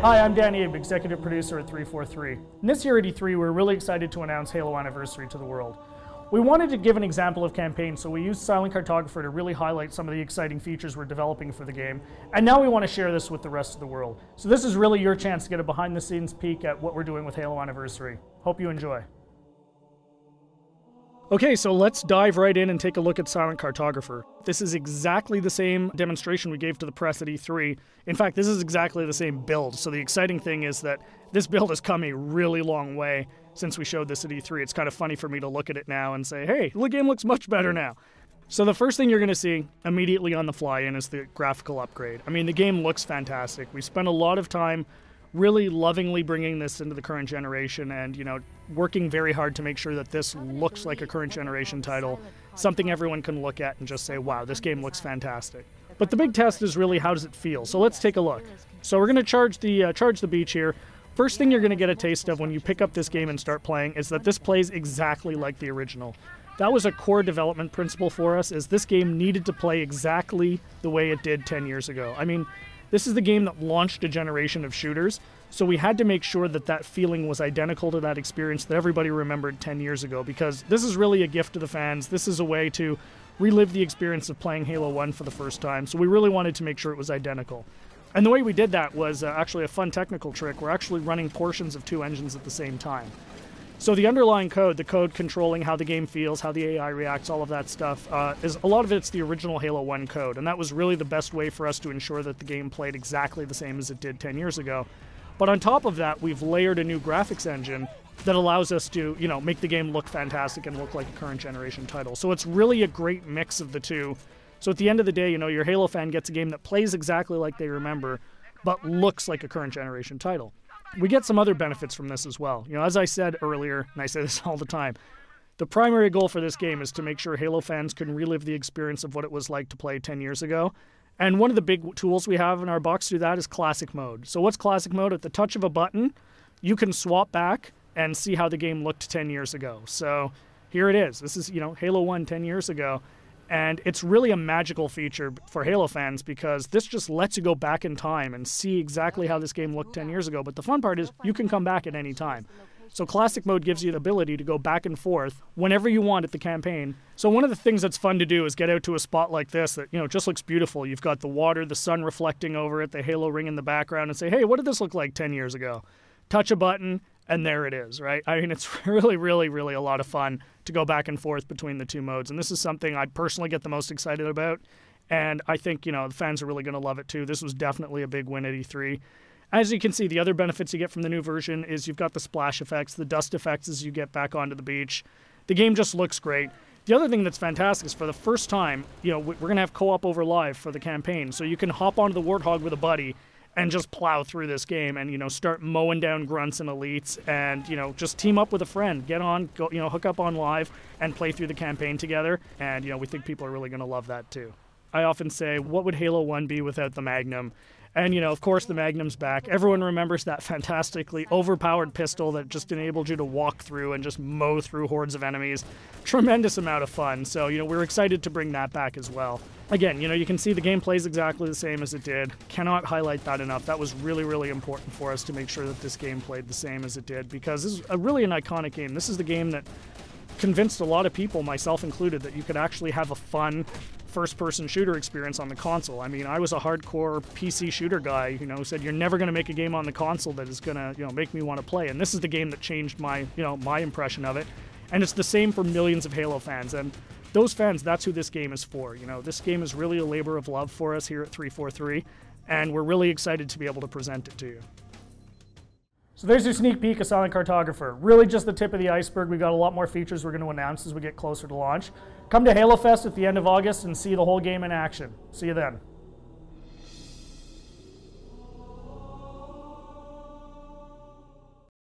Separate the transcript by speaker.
Speaker 1: Hi, I'm Dan Abe, executive producer at 343. And this year at E3, we're really excited to announce Halo Anniversary to the world. We wanted to give an example of campaign, so we used Silent Cartographer to really highlight some of the exciting features we're developing for the game. And now we want to share this with the rest of the world. So this is really your chance to get a behind-the-scenes peek at what we're doing with Halo Anniversary. Hope you enjoy. Okay, so let's dive right in and take a look at Silent Cartographer. This is exactly the same demonstration we gave to the press at E3. In fact, this is exactly the same build. So the exciting thing is that this build has come a really long way since we showed this at E3. It's kind of funny for me to look at it now and say, hey, the game looks much better now. So the first thing you're going to see immediately on the fly-in is the graphical upgrade. I mean, the game looks fantastic. We spent a lot of time really lovingly bringing this into the current generation and, working very hard to make sure that this looks like a current generation title, something everyone can look at and just say, wow, this game looks fantastic. But the big test is really, how does it feel? So let's take a look. So we're going to charge the beach here. First thing you're going to get a taste of when you pick up this game and start playing is that this plays exactly like the original. That was a core development principle for us, is this game needed to play exactly the way it did 10 years ago. I mean, this is the game that launched a generation of shooters, so we had to make sure that that feeling was identical to that experience that everybody remembered 10 years ago, because this is really a gift to the fans. This is a way to relive the experience of playing Halo 1 for the first time, so we really wanted to make sure it was identical. And the way we did that was actually a fun technical trick. We're actually running portions of two engines at the same time. So the underlying code, the code controlling how the game feels, how the AI reacts, all of that stuff, is a lot of it's the original Halo 1 code, and that was really the best way for us to ensure that the game played exactly the same as it did 10 years ago. But on top of that, we've layered a new graphics engine that allows us to, make the game look fantastic and look like a current generation title. So it's really a great mix of the two. So at the end of the day, your Halo fan gets a game that plays exactly like they remember, but looks like a current generation title. We get some other benefits from this as well. As I said earlier, and I say this all the time, the primary goal for this game is to make sure Halo fans can relive the experience of what it was like to play 10 years ago. And one of the big tools we have in our box to do that is Classic Mode. So what's Classic Mode? At the touch of a button, you can swap back and see how the game looked 10 years ago. So here it is. This is, Halo 1 10 years ago. And it's really a magical feature for Halo fans because this just lets you go back in time and see exactly how this game looked 10 years ago. But the fun part is you can come back at any time. So Classic Mode gives you the ability to go back and forth whenever you want at the campaign. So one of the things that's fun to do is get out to a spot like this that, just looks beautiful. You've got the water, the sun reflecting over it, the Halo ring in the background, and say, hey, what did this look like 10 years ago? Touch a button, and there it is, right? I mean, it's really, really, really a lot of fun to go back and forth between the two modes. And this is something I personally get the most excited about. And I think, the fans are really going to love it too. This was definitely a big win at E3. As you can see, the other benefits you get from the new version is you've got the splash effects, the dust effects as you get back onto the beach. The game just looks great. The other thing that's fantastic is for the first time, we're going to have co-op over live for the campaign. So you can hop onto the Warthog with a buddy and just plow through this game and, start mowing down grunts and elites and, just team up with a friend. Get on, go, hook up on live and play through the campaign together. And, we think people are really going to love that too. I often say, what would Halo 1 be without the Magnum? And, of course, the Magnum's back. Everyone remembers that fantastically overpowered pistol that just enabled you to walk through and just mow through hordes of enemies. Tremendous amount of fun. So, we're excited to bring that back as well. Again, you can see the game plays exactly the same as it did. Cannot highlight that enough. That was really, really important for us to make sure that this game played the same as it did, because this is really an iconic game. This is the game that convinced a lot of people, myself included, that you could actually have a fun first-person shooter experience on the console. I mean, I was a hardcore PC shooter guy, who said you're never going to make a game on the console that is going to, make me want to play. And this is the game that changed my, my impression of it. And it's the same for millions of Halo fans. And those fans, that's who this game is for. This game is really a labor of love for us here at 343, and we're really excited to be able to present it to you. So there's your sneak peek of Silent Cartographer. Really just the tip of the iceberg. We've got a lot more features we're going to announce as we get closer to launch. Come to Halo Fest at the end of August and see the whole game in action. See you then.